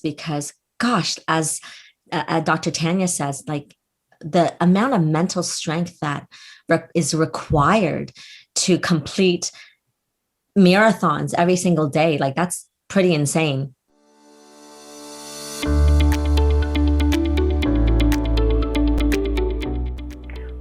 because, gosh, as Dr. Tanya says, like the amount of mental strength that is required to complete marathons every single day, like that's pretty insane.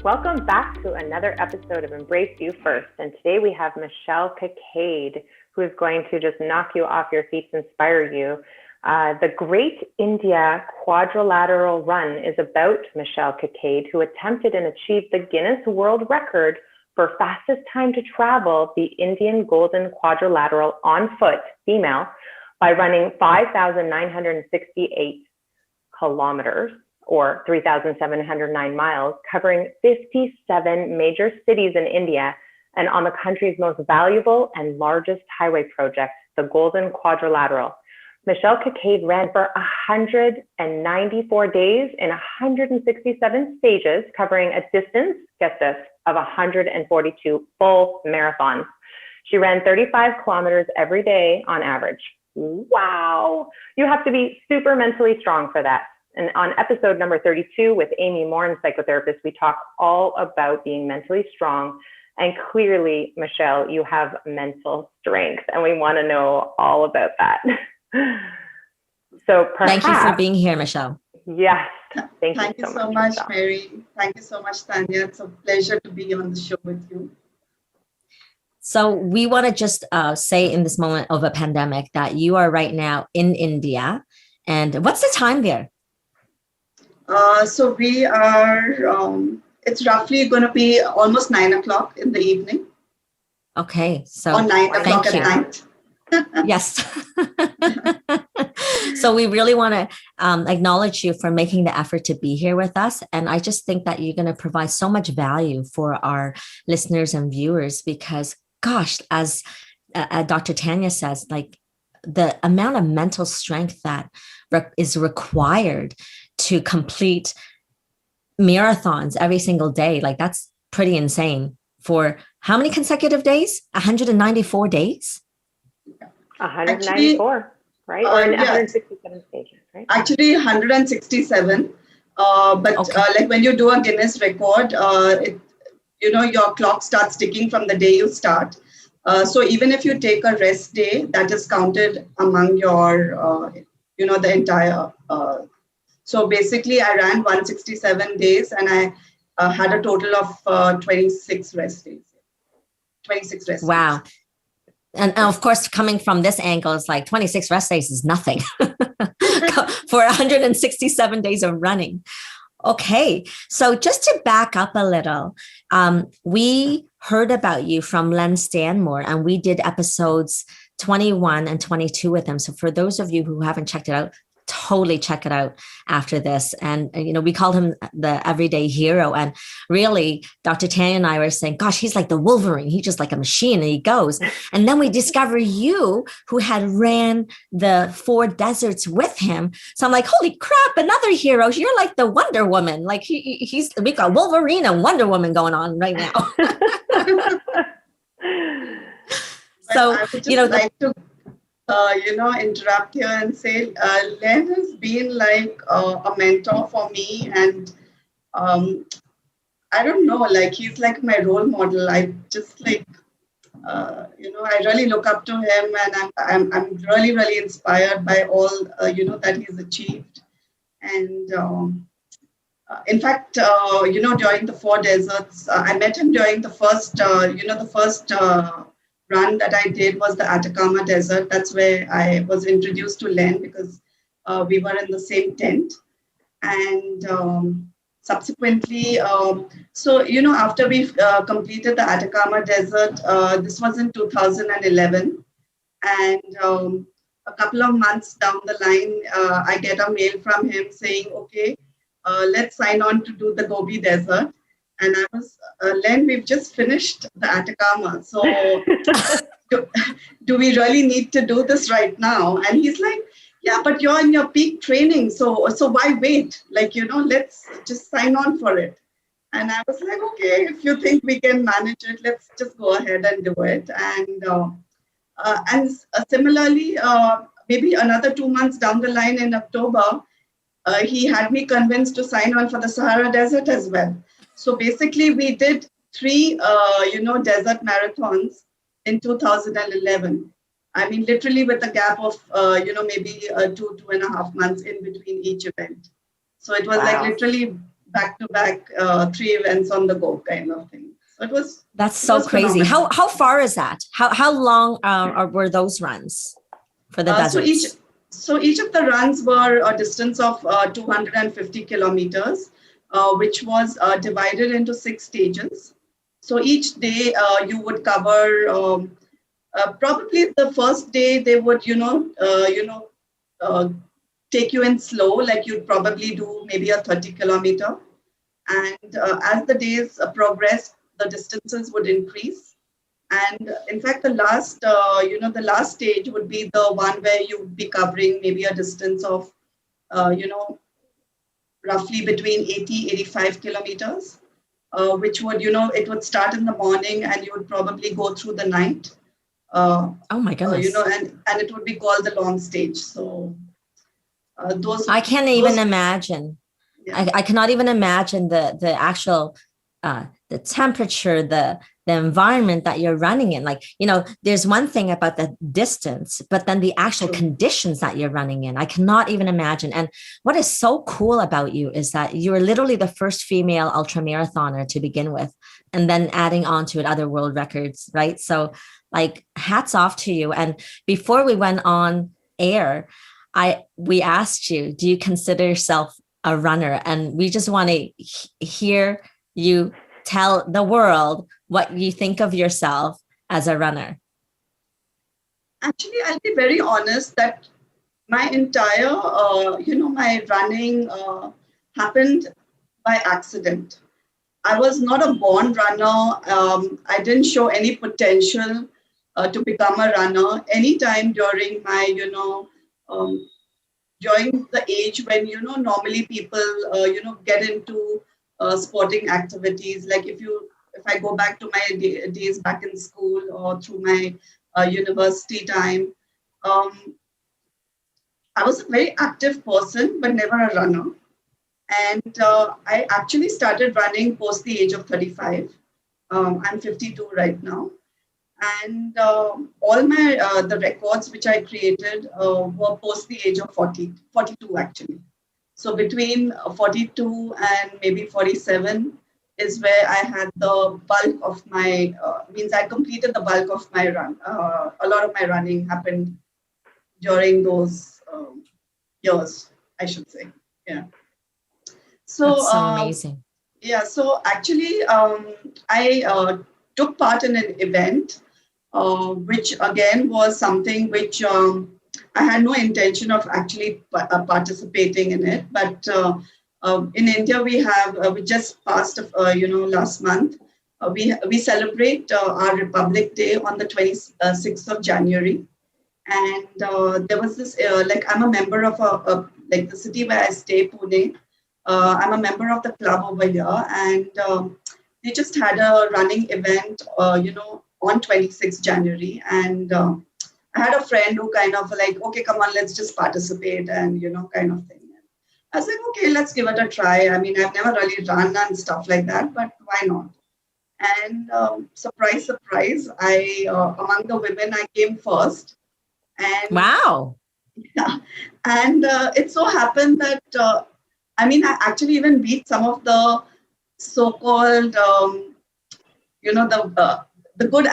Welcome back to another episode of Embrace You First. And today we have Michelle Kakade, who is going to just knock you off your feet, inspire you. The Great India Quadrilateral Run is about Michelle Kakade, who attempted and achieved the Guinness World Record for fastest time to travel the Indian Golden Quadrilateral on foot, female, by running 5,968 kilometers or 3,709 miles, covering 57 major cities in India and on the country's most valuable and largest highway project, the Golden Quadrilateral. Michelle Kakade ran for 194 days in 167 stages, covering a distance, get this, of 142 full marathons. She ran 35 kilometers every day on average. Wow. You have to be super mentally strong for that. And on episode number 32 with Amy Morin, psychotherapist, we talk all about being mentally strong. And clearly, Michelle, you have mental strength, and we want to know all about that. So perhaps, thank you for being here, Michelle. Yes. Thank you so much, Mary. Thank you so much, Tanya. It's a pleasure to be on the show with you. So we want to just say in this moment of a pandemic that you are right now in India. And what's the time there? So we are, it's roughly going to be almost 9 o'clock in the evening. Okay. So or 9 o'clock at night. Yes. So we really want to acknowledge you for making the effort to be here with us. And I just think that you're going to provide so much value for our listeners and viewers because, gosh, as Dr. Tanya says, like the amount of mental strength that is required to complete marathons every single day, like that's pretty insane. For how many consecutive days? 194 days? 194, actually, right? Or 167 stages, right? Actually, 167. But okay. Like when you do a Guinness Record, your clock starts ticking from the day you start. So even if you take a rest day, that is counted among your, the entire. So basically, I ran 167 days and I had a total of 26 rest days. 26 rest wow. days. And of course, coming from this angle, it's like 26 rest days is nothing for 167 days of running. Okay. So just to back up a little, we heard about you from Len Stanmore and we did episodes 21 and 22 with him. So for those of you who haven't checked it out, totally check it out after this. And, we called him the everyday hero. And really, Dr. Tanya and I were saying, gosh, he's like the Wolverine. He's just like a machine and he goes. And then we discover you who had ran the 4 deserts with him. So I'm like, holy crap, another hero. You're like the Wonder Woman. Like we got Wolverine and Wonder Woman going on right now. So, interrupt here and say, Len has been like a mentor for me. And I don't know, like he's like my role model. I just like, I really look up to him and I'm really, really inspired by all, that he's achieved. And in fact, during the 4 deserts, I met him during the first, run that I did was the Atacama Desert. That's where I was introduced to Len because we were in the same tent. And subsequently, after we completed the Atacama Desert, this was in 2011. And a couple of months down the line, I get a mail from him saying, okay, let's sign on to do the Gobi Desert. And I was, Len, we've just finished the Atacama. So do we really need to do this right now? And he's like, yeah, but you're in your peak training. So why wait? Like, let's just sign on for it. And I was like, okay, if you think we can manage it, let's just go ahead and do it. And similarly, maybe another 2 months down the line in October, he had me convinced to sign on for the Sahara Desert as well. So basically, we did three, desert marathons in 2011. I mean, literally with a gap of, maybe 2.5 months in between each event. So it was like Wow. literally back to back, three events on the go kind of thing. So That's so crazy. phenomenal. How far is that? How long were those runs for the deserts? So each of the runs were a distance of 250 kilometers, which was divided into 6 stages. So each day you would cover probably the first day they would take you in slow, like you'd probably do maybe a 30 kilometer, and as the days progressed, the distances would increase. And in fact, the last stage would be the one where you would be covering maybe a distance of, roughly between 85 kilometers, which would, it would start in the morning and you would probably go through the night. Oh my goodness. And it would be called the long stage. So I can't even imagine. Yeah. I cannot even imagine the actual the temperature, the environment that you're running in. Like, there's one thing about the distance, but then the actual conditions that you're running in, I cannot even imagine. And what is so cool about you is that you were literally the first female ultramarathoner to begin with, and then adding on to it other world records, right? So like, hats off to you. And before we went on air, we asked you, do you consider yourself a runner? And we just want to hear you tell the world what you think of yourself as a runner. Actually, I'll be very honest that my entire, my running happened by accident. I was not a born runner. I didn't show any potential to become a runner anytime during my, during the age when, normally people, get into sporting activities. Like if I go back to my days back in school or through my university time, I was a very active person, but never a runner. And I actually started running post the age of 35. I'm 52 right now. And all my the records which I created were post the age of 42 actually. So between 42 and maybe 47 is where I had the bulk of my, I completed the bulk of my run. A lot of my running happened during those years, I should say. Yeah. So, that's so amazing. Yeah. So actually, I took part in an event, which again was something which I had no intention of actually participating in it. But in India, we just passed, last month. We celebrate our Republic Day on the 26th of January. And there was this, I'm a member of the city where I stay, Pune. I'm a member of the club over here, and they just had a running event, on 26th January. And I had a friend who kind of like, okay, come on, let's just participate and, kind of thing. I was like, okay, let's give it a try. I mean, I've never really run and stuff like that, but why not? And surprise, surprise, among the women, I came first. And wow. Yeah. And it so happened that, I actually even beat some of the so-called, the good,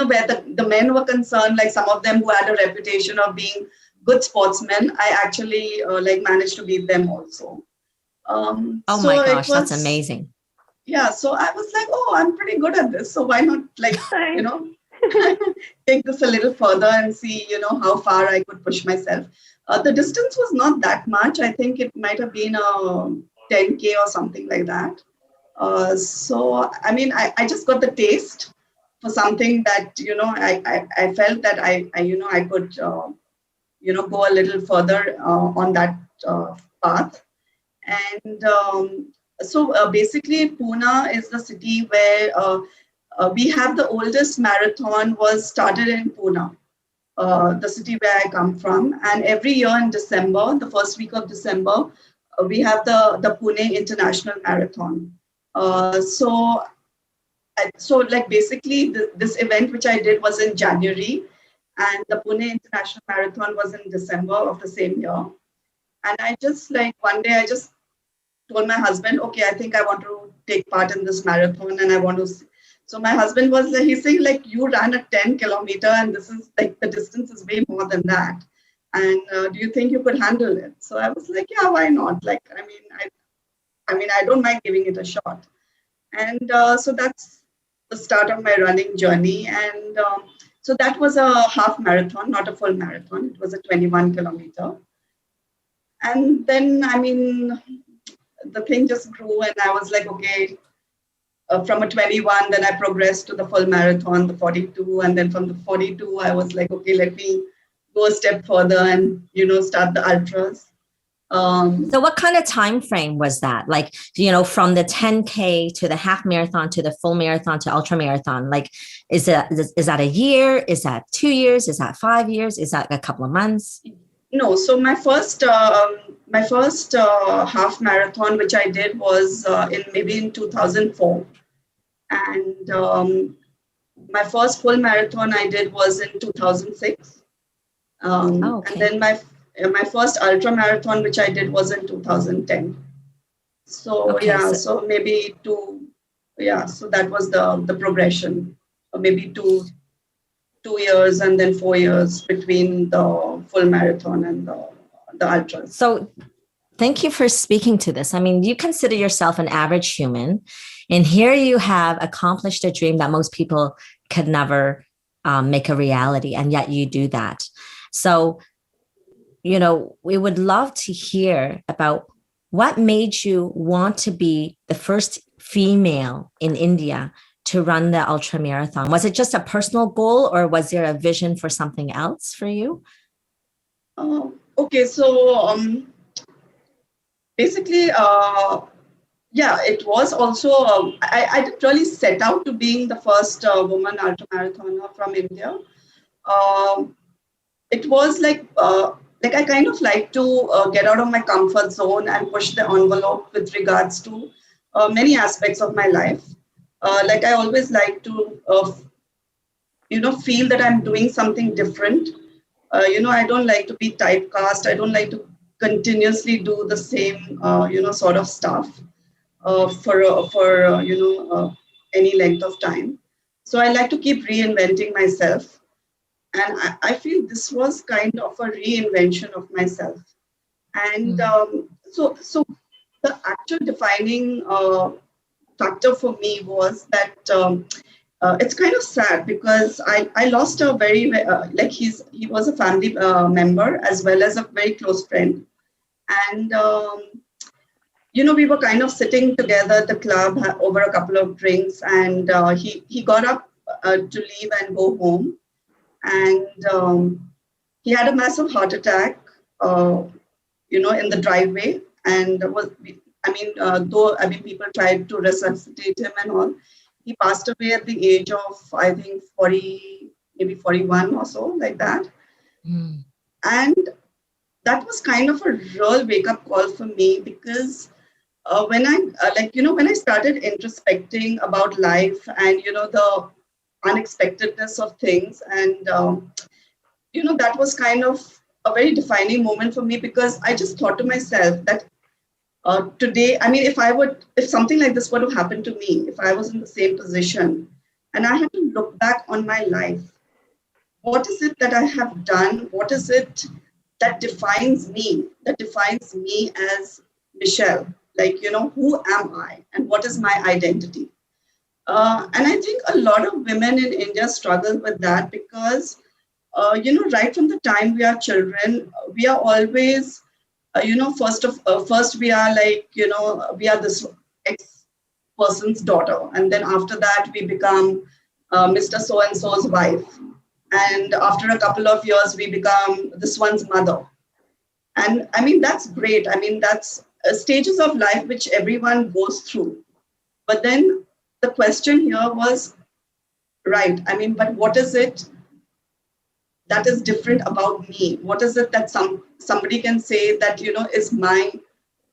where the men were concerned, like some of them who had a reputation of being good sportsmen, I actually managed to beat them also. Oh my gosh, that's amazing. Yeah, so I was like, oh, I'm pretty good at this. So why not take this a little further and see, how far I could push myself. The distance was not that much. I think it might have been a 10K or something like that. So, I just got the taste for something that, I felt that I could, go a little further on that path. And so basically, Pune is the city where we have the oldest marathon was started in Pune. the city where I come from. And every year in December, the first week of December, we have the Pune International Marathon. So like basically this event which I did was in January, and the Pune International Marathon was in December of the same year. And I just like one day I just told my husband, okay, I think I want to take part in this marathon and I want to. So my husband was like, he's saying like, you ran a 10-kilometer and this is like, the distance is way more than that. And do you think you could handle it? So I was like, yeah, why not? Like, I mean, I don't mind giving it a shot. And so that's the start of my running journey. And so that was a half marathon, not a full marathon. It was a 21-kilometer. And then, I mean, the thing just grew and I was like, okay, from a 21, then I progressed to the full marathon, the 42. And then from the 42, I was like, okay, let me go a step further and, you know, start the ultras. So what kind of time frame was that? Like, you know, from the 10K to the half marathon to the full marathon to ultra marathon, like, is that a year? Is that 2 years? Is that 5 years? Is that a couple of months? No. So my first half marathon, which I did was in 2004. And my first full marathon I did was in 2006. Okay. And then my first ultra marathon, which I did, was in 2010. So Okay, yeah, so maybe so that was the progression. Maybe two years and then 4 years between the full marathon and the ultras. So thank you for speaking to this. I mean, you consider yourself an average human, and here you have accomplished a dream that most people could never make a reality, and yet you do that. So, you know, we would love to hear about what made you want to be the first female in India to run the ultra marathon. Was it just a personal goal, or was there a vision for something else for you? Okay, so basically, it was also, I didn't really set out to being the first woman ultramarathoner from India. It was like I kind of like to get out of my comfort zone and push the envelope with regards to many aspects of my life. Like I always like to, feel that I'm doing something different. I don't like to be typecast. I don't like to continuously do the same, sort of stuff for any length of time. So I like to keep reinventing myself. And I feel this was kind of a reinvention of myself. And so the actual defining factor for me was that it's kind of sad because I lost a very, he was a family member as well as a very close friend. And, we were kind of sitting together at the club over a couple of drinks, and he got up to leave and go home. And he had a massive heart attack, in the driveway. And people tried to resuscitate him and all. He passed away at the age of, I think, 40, maybe 41 or so, like that. Mm. And that was kind of a real wake-up call for me, because when I started introspecting about life and, the unexpectedness of things, and, that was kind of a very defining moment for me, because I just thought to myself that today, I mean, if something like this were to happen to me, if I was in the same position and I had to look back on my life, what is it that I have done? What is it that defines me as Michelle? Like, who am I and what is my identity? And I think a lot of women in India struggle with that because, right from the time we are children, we are always, first we are like, we are this X person's daughter. And then after that, we become Mr. So-and-so's wife. And after a couple of years, we become this one's mother. And I mean, that's great. I mean, that's stages of life which everyone goes through. But then the question here was, right, I mean, but what is it that is different about me? What is it that somebody can say that, is my,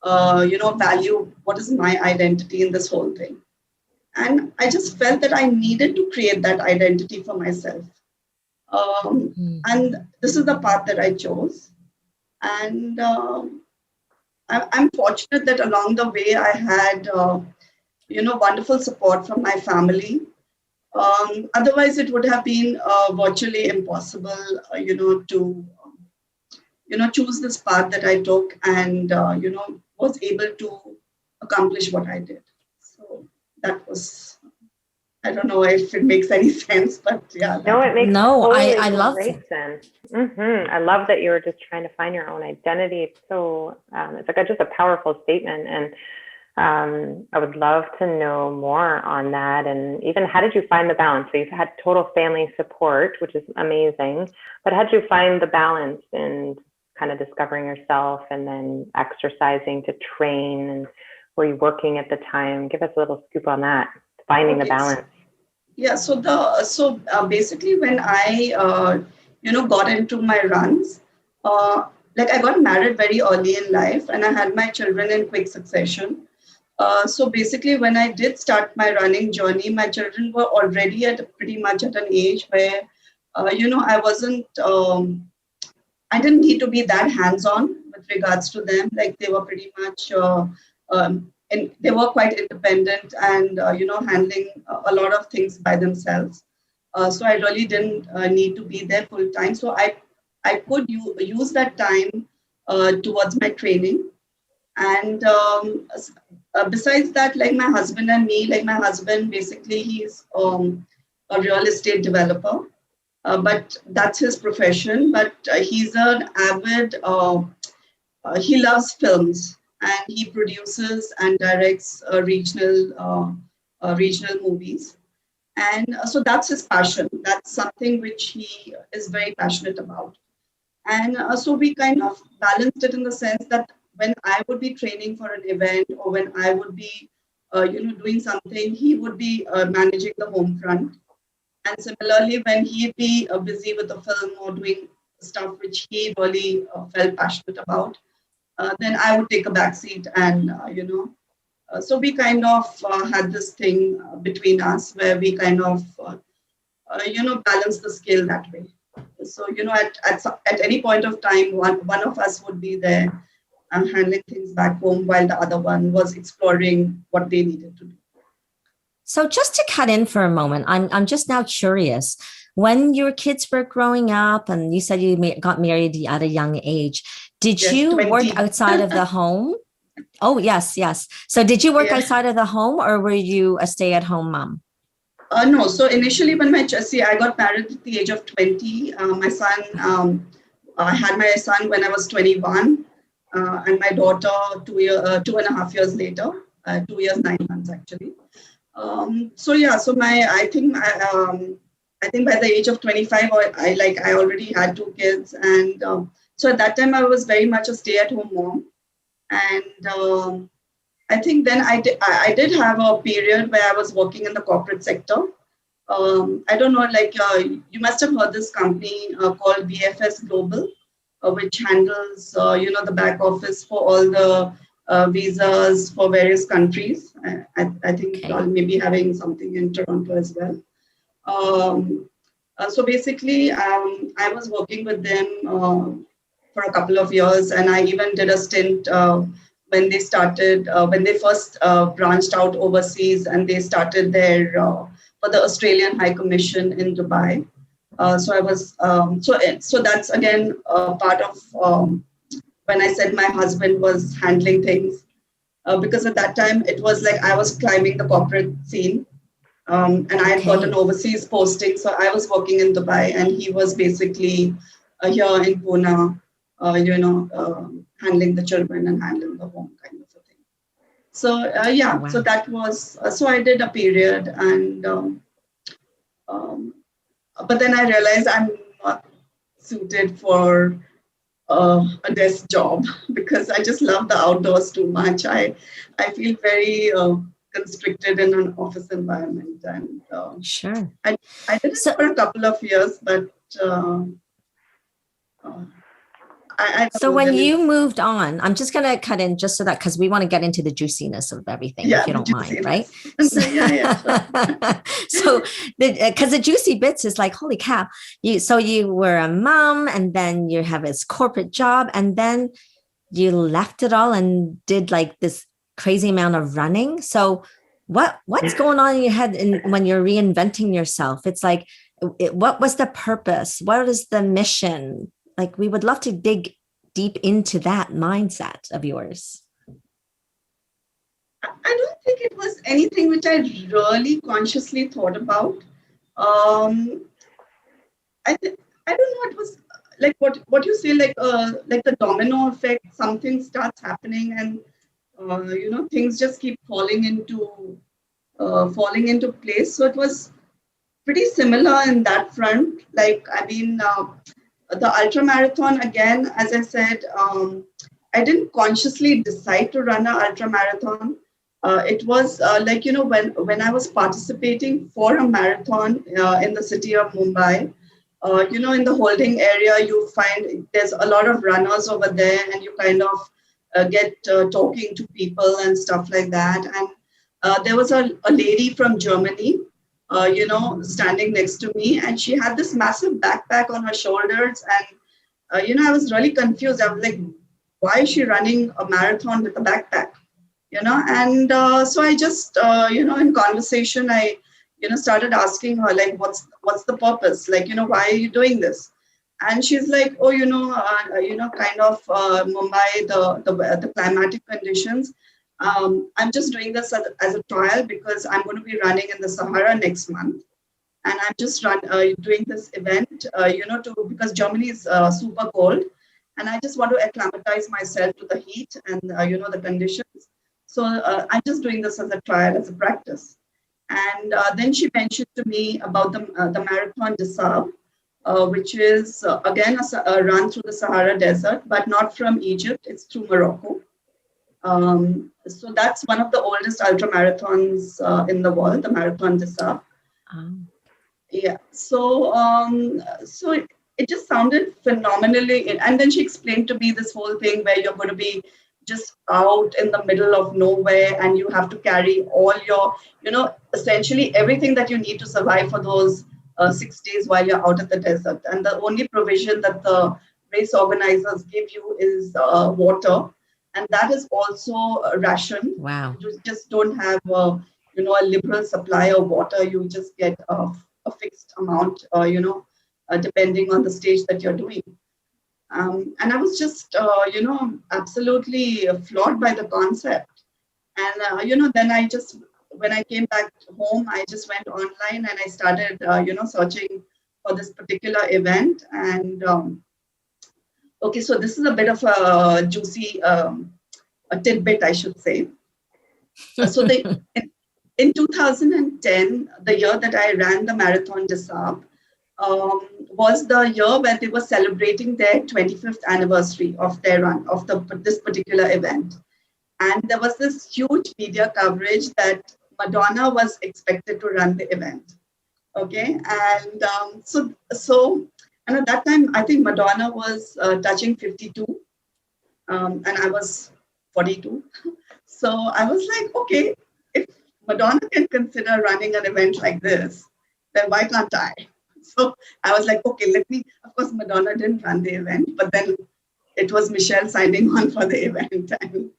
value? What is my identity in this whole thing? And I just felt that I needed to create that identity for myself. And this is the path that I chose. And I'm fortunate that along the way I had, wonderful support from my family. Otherwise, it would have been virtually impossible, to, choose this path that I took and, was able to accomplish what I did. So that was, I don't know if it makes any sense, but yeah. No, it makes I love great sense. I love that you were just trying to find your own identity. It's so, it's like just a powerful statement. And I would love to know more on that. And even how did you find the balance? So you've had total family support, which is amazing. But how did you find the balance in kind of discovering yourself and then exercising to train? And were you working at the time? Give us a little scoop on that, finding the balance. Yeah. So basically, when I got into my runs, like I got married very early in life, and I had my children in quick succession. So basically, when I did start my running journey, my children were already pretty much at an age where, I wasn't, I didn't need to be that hands-on with regards to them. Like they were pretty much, and they were quite independent and, handling a lot of things by themselves. So I really didn't need to be there full time. So I could use that time towards my training. And besides that, like my husband and me, like my husband, basically he's a real estate developer, but that's his profession. But he's an avid, he loves films, and he produces and directs regional movies. And so that's his passion. That's something which he is very passionate about. And so we kind of balanced it in the sense that when I would be training for an event or when I would be, doing something, he would be managing the home front. And similarly, when he'd be busy with the film or doing stuff which he really felt passionate about, then I would take a back seat and, so we kind of had this thing between us where we kind of, balance the skill that way. So, at any point of time, one of us would be there and handling things back home while the other one was exploring what they needed to do. So just to cut in for a moment, I'm just now curious. When your kids were growing up and you said you got married at a young age, did you 20. work outside of the home? Oh, yes. So did you work outside of the home or were you a stay-at-home mom? No. So initially when I got married at the age of 20. My son, I had my son when I was 21. And my daughter 2.5 years later, 2 years, 9 months actually. So I think by the age of 25, I already had 2 kids, and so at that time I was very much a stay-at-home mom, and I think then I did have a period where I was working in the corporate sector. I don't know, you must have heard this company called BFS Global, which handles, the back office for all the visas for various countries. I think I'll maybe having something in Toronto as well. So basically, I was working with them for a couple of years, and I even did a stint when they first branched out overseas, and they started there for the Australian High Commission in Dubai. So I was so that's again part of when I said my husband was handling things, because at that time it was like I was climbing the corporate scene, and I had got an overseas posting, so I was working in Dubai, and he was basically here in Pune, handling the children and handling the home kind of a thing. So wow. So that was so I did a period, and but then I realized I'm not suited for a desk job because I just love the outdoors too much. I feel very constricted in an office environment, and sure. I did it for a couple of years, but I So when you moved on, I'm just going to cut in just so that, because we want to get into the juiciness of everything, if you don't mind, right? So, yeah. so because the juicy bits is like, holy cow, you were a mom, and then you have this corporate job, and then you left it all and did like this crazy amount of running. So what's going on in your head when you're reinventing yourself? It's like, what was the purpose? What is the mission? Like, we would love to dig deep into that mindset of yours. I don't think it was anything which I really consciously thought about. Um, I don't know. It was like what you say, like the domino effect. Something starts happening, and things just keep falling into place. So it was pretty similar in that front. Like, I mean, the ultra marathon, again, as I said, I didn't consciously decide to run an ultra marathon. It was when I was participating for a marathon in the city of Mumbai. In the holding area, you find there's a lot of runners over there, and you kind of get talking to people and stuff like that. And there was a lady from Germany, standing next to me, and she had this massive backpack on her shoulders. And, I was really confused. I was like, why is she running a marathon with a backpack? And so I just, in conversation, I, started asking her, like, what's the purpose? Like, why are you doing this? And she's like, oh, kind of Mumbai, the climatic conditions. I'm just doing this as a trial because I'm going to be running in the Sahara next month. And I'm just doing this event, because Germany is super cold. And I just want to acclimatize myself to the heat and, the conditions. So I'm just doing this as a trial, as a practice. And then she mentioned to me about the Marathon des Sables, which is, again, a run through the Sahara Desert, but not from Egypt. It's through Morocco. So that's one of the oldest ultra marathons in the world, the Marathon des Sables. Yeah. So it just sounded phenomenally. And then she explained to me this whole thing where you're going to be just out in the middle of nowhere, and you have to carry all your, essentially everything that you need to survive for those 6 days while you're out at the desert. And the only provision that the race organizers give you is water. And that is also rationed. Wow. You just don't have, a liberal supply of water. You just get a fixed amount, depending on the stage that you're doing. And I was just, absolutely floored by the concept. And, then when I came back home, I just went online and I started, searching for this particular event. And, okay, so this is a bit of a juicy a tidbit, I should say. So in 2010, the year that I ran the Marathon des Sables, was the year where they were celebrating their 25th anniversary of their run, of this particular event. And there was this huge media coverage that Madonna was expected to run the event. Okay, and and at that time, I think Madonna was touching 52, and I was 42. So I was like, okay, if Madonna can consider running an event like this, then why can't I? So I was like, okay, of course, Madonna didn't run the event, but then it was Michelle signing on for the event and,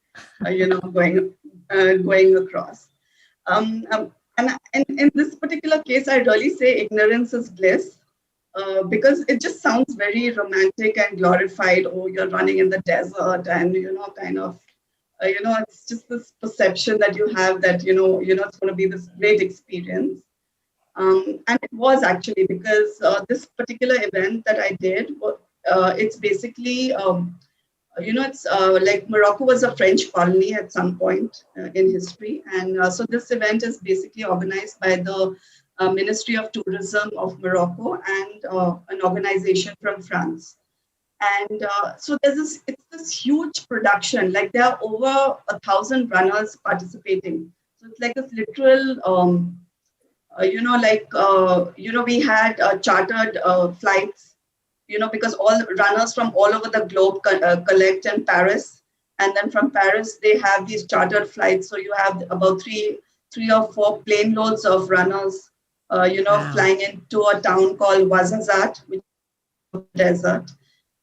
going across. And in this particular case, I really say ignorance is bliss. Because it just sounds very romantic and glorified. Oh, you're running in the desert, and it's just this perception that you have that it's going to be this great experience. And it was actually, because this particular event that I did, it's basically it's like Morocco was a French colony at some point in history, and so this event is basically organized by the Ministry of Tourism of Morocco and an organization from France. And so it's this huge production. Like, there are over 1,000 runners participating. So it's like this literal, we had chartered flights, because all runners from all over the globe collect in Paris. And then from Paris, they have these chartered flights. So you have about three or four plane loads of runners, Wow. flying into a town called Ouarzazate, which is the desert.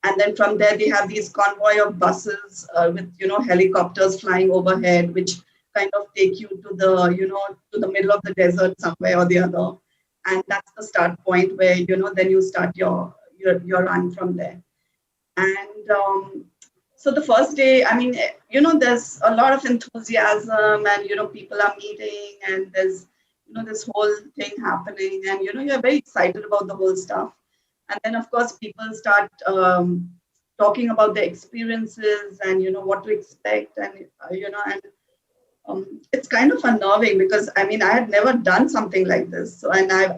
And then from there, they have these convoy of buses with, helicopters flying overhead, which kind of take you to the middle of the desert somewhere or the other. And that's the start point where, then you start your run from there. And so the first day, I mean, there's a lot of enthusiasm and, people are meeting and there's, this whole thing happening and, you're very excited about the whole stuff. And then, of course, people start talking about their experiences and, what to expect. And, it's kind of unnerving because, I mean, I had never done something like this. So, and I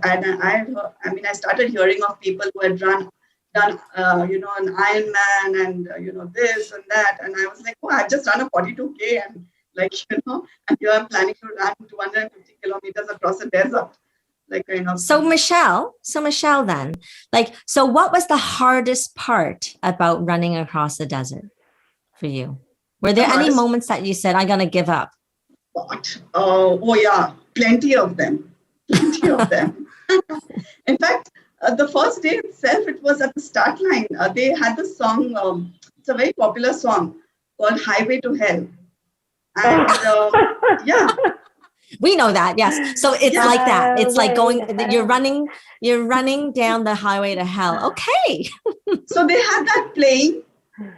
started hearing of people who had done an Ironman and, this and that. And I was like, oh, I've just done a 42K and and here I'm planning to run 250 kilometers across a desert. So Michelle then, so what was the hardest part about running across the desert for you? Were there any moments that you said, I'm going to give up? Oh yeah, plenty of them. In fact, the first day itself, it was at the start line. They had the song, it's a very popular song called Highway to Hell. And yeah. We know that, yes. So it's like that. It's like you're running down the highway to hell. Okay. So they had that playing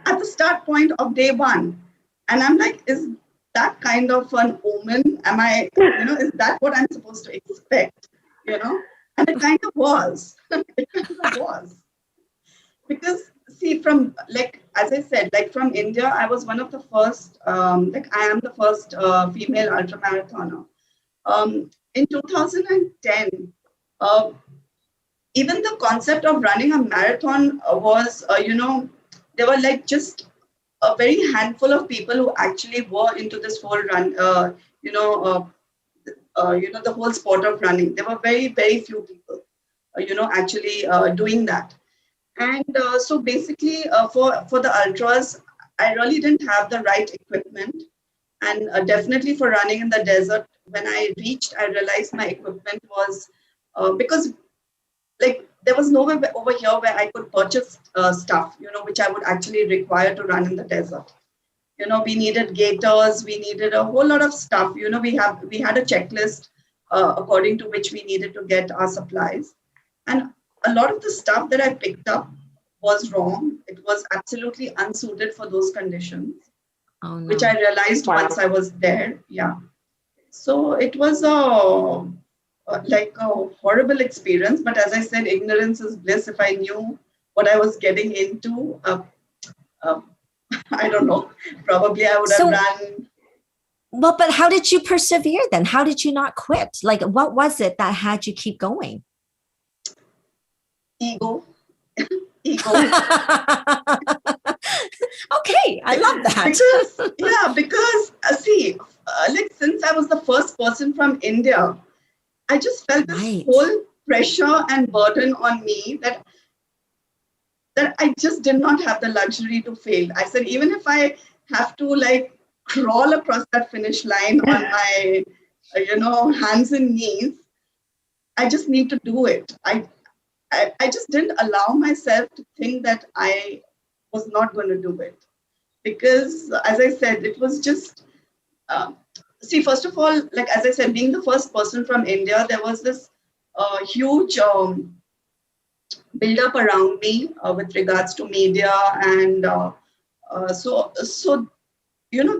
at the start point of day one. And I'm like, is that kind of an omen? Am I, is that what I'm supposed to expect? And it kind of was. Because see, from as I said, from India, I was one of the first, I am the first female ultramarathoner. In 2010, even the concept of running a marathon was, there were just a very handful of people who actually were into this whole run, the whole sport of running. There were very, very few people, actually doing that. And so basically for the ultras, I really didn't have the right equipment. And definitely for running in the desert, when I reached, I realized my equipment was, because there was nowhere over here where I could purchase stuff, which I would actually require to run in the desert. We needed gaiters, we needed a whole lot of stuff. We had a checklist according to which we needed to get our supplies. And a lot of the stuff that I picked up was wrong. It was absolutely unsuited for those conditions. Oh, no. Which I realized once I was there. Yeah. So it was a horrible experience. But as I said, ignorance is bliss. If I knew what I was getting into, I don't know, probably I would have run. Well, but how did you persevere then? How did you not quit? What was it that had you keep going? Ego. Okay, I love that. Because see, since I was the first person from India, I just felt this whole pressure and burden on me that I just did not have the luxury to fail. I said, even if I have to crawl across that finish line on my, hands and knees, I just need to do it. I just didn't allow myself to think that I was not going to do it. Because, as I said, it was just, see, first of all, as I said, being the first person from India, there was this huge build-up around me with regards to media. And so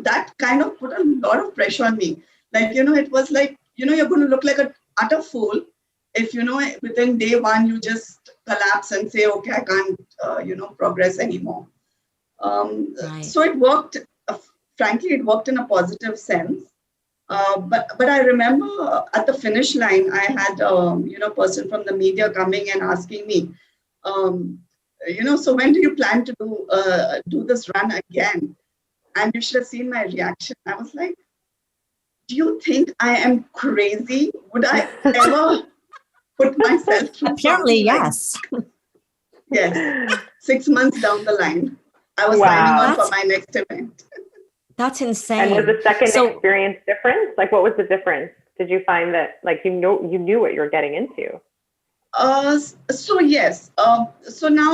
that kind of put a lot of pressure on me. It was you're going to look like an utter fool if, within day one, you just collapse and say, okay, I can't, progress anymore. So it worked, frankly, it worked in a positive sense. But I remember at the finish line, I had, a person from the media coming and asking me, so when do you plan to do this run again? And you should have seen my reaction. I was like, do you think I am crazy? Would I ever put myself through? Apparently, yes. Yes, 6 months down the line, I was signing Wow. on for my next event. That's insane. And was the second So, experience different? Like, what was the difference? Did you find that, like, you knew what you were getting into? So yes, so now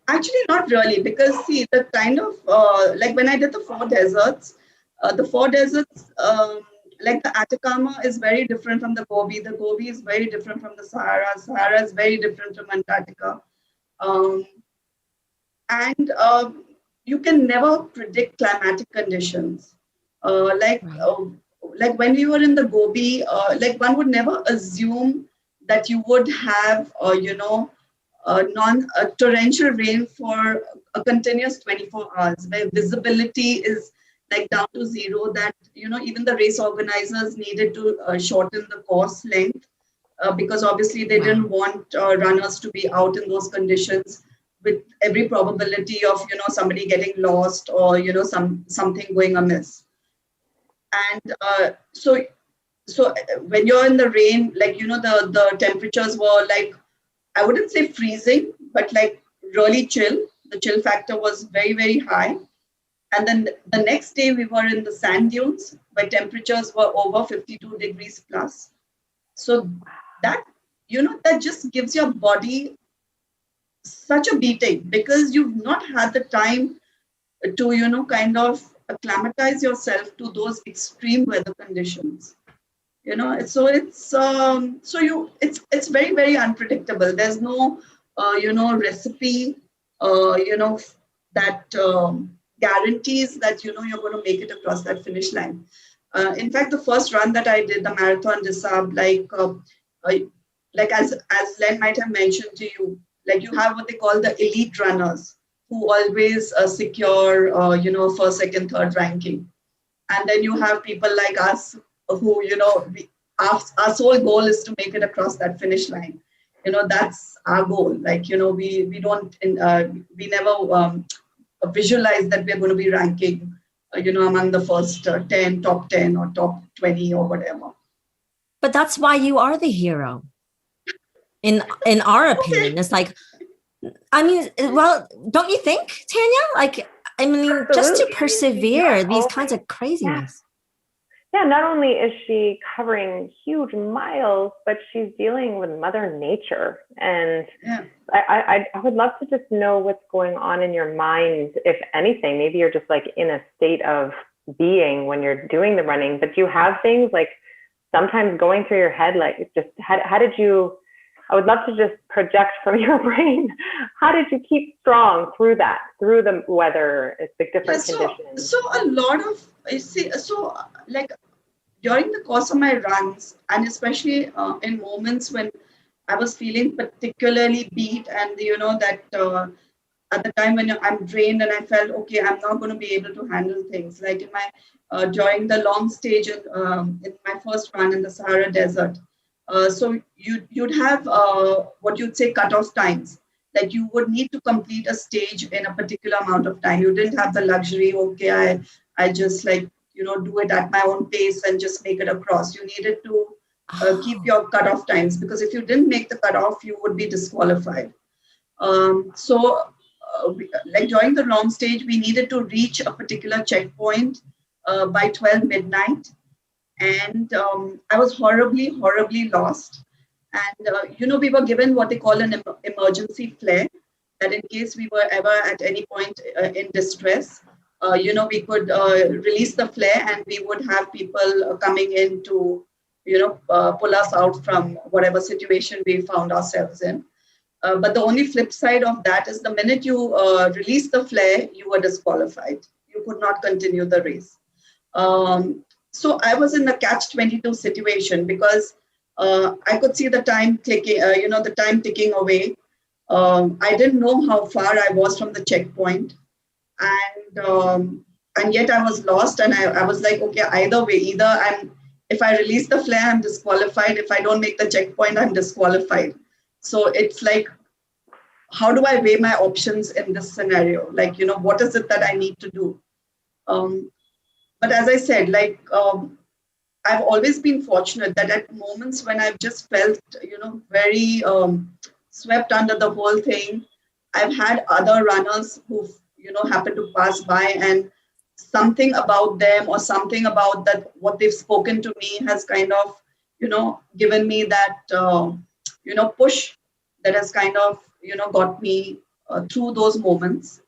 actually not really, because see the kind of like when I did the four deserts, like the Atacama is very different from the Gobi. The Gobi is very different from the Sahara. Sahara is very different from Antarctica. Um, and you can never predict climatic conditions. right. Like when we were in the Gobi, like one would never assume that you would have, torrential rain for a continuous 24 hours, where visibility is like down to zero. That even the race organizers needed to shorten the course length because obviously they didn't want runners to be out in those conditions with every probability of somebody getting lost or something going amiss. And so when you're in the rain, like the temperatures were like, I wouldn't say freezing, but like really chill. The chill factor was very, very high. And then the next day we were in the sand dunes where temperatures were over 52 degrees plus. So that that just gives your body such a beating because you've not had the time to kind of acclimatize yourself to those extreme weather conditions. So it's very, very unpredictable. There's no recipe that guarantees that you're going to make it across that finish line. In fact, the first run that I did, the Marathon des Sables, like as Len might have mentioned to you, like you have what they call the elite runners who always secure first, second, third ranking, and then you have people like us who our sole goal is to make it across that finish line. That's our goal. Like we don't we never visualize that we're going to be ranking among the first 10, top 10 or top 20 or whatever. But that's why you are the hero. In our opinion, it's like, I mean, well, don't you think, Tanya? Like, I mean, Absolutely. just to persevere these only, kinds of craziness. Yeah, not only is she covering huge miles, but she's dealing with Mother Nature. And I would love to just know what's going on in your mind, if anything. Maybe you're just like in a state of being when you're doing the running, but you have things like sometimes going through your head, like just how did you, I would love to just project from your brain, how did you keep strong through the weather, the different conditions? So a lot of, like during the course of my runs, and especially in moments when I was feeling particularly beat, and that at the time when I'm drained and I felt, okay, I'm not going to be able to handle things. Like in my during the long stage in my first run in the Sahara Desert. So you'd have what you'd say cutoff times. Like you would need to complete a stage in a particular amount of time. You didn't have the luxury, okay, I just like, do it at my own pace and just make it across. You needed to keep your cutoff times, because if you didn't make the cutoff, you would be disqualified. Like during the long stage, we needed to reach a particular checkpoint by 12 midnight. And I was horribly, horribly lost. And, we were given what they call an emergency flare, that in case we were ever at any point in distress, we could release the flare and we would have people coming in to, pull us out from whatever situation we found ourselves in. But the only flip side of that is the minute you release the flare, you were disqualified. You could not continue the race. So I was in a catch-22 situation because I could see the time clicking, the time ticking away. I didn't know how far I was from the checkpoint, and yet I was lost. And I was like, okay, either way, if I release the flare, I'm disqualified. If I don't make the checkpoint, I'm disqualified. So it's like, how do I weigh my options in this scenario? Like, what is it that I need to do? But as I said, like, I've always been fortunate that at moments when I've just felt, very swept under the whole thing. I've had other runners who've, happened to pass by, and something about them or something about that, what they've spoken to me has kind of, given me that, push that has kind of, got me through those moments.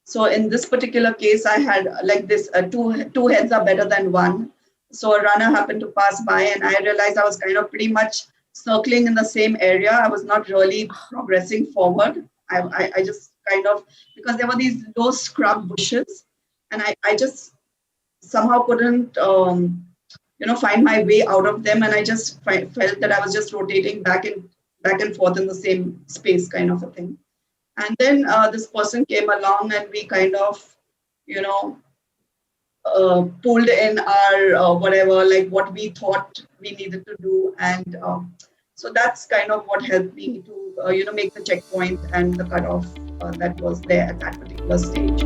So in this particular case, I had like this, two heads are better than one. So a runner happened to pass by, and I realized I was kind of pretty much circling in the same area. I was not really progressing forward. I just kind of, because there were these low scrub bushes, and I just somehow couldn't, find my way out of them. And I just felt that I was just rotating back and forth in the same space, kind of a thing. And then this person came along, and we kind of, pulled in our whatever, like what we thought we needed to do. And so that's kind of what helped me to, make the checkpoint and the cutoff that was there at that particular stage.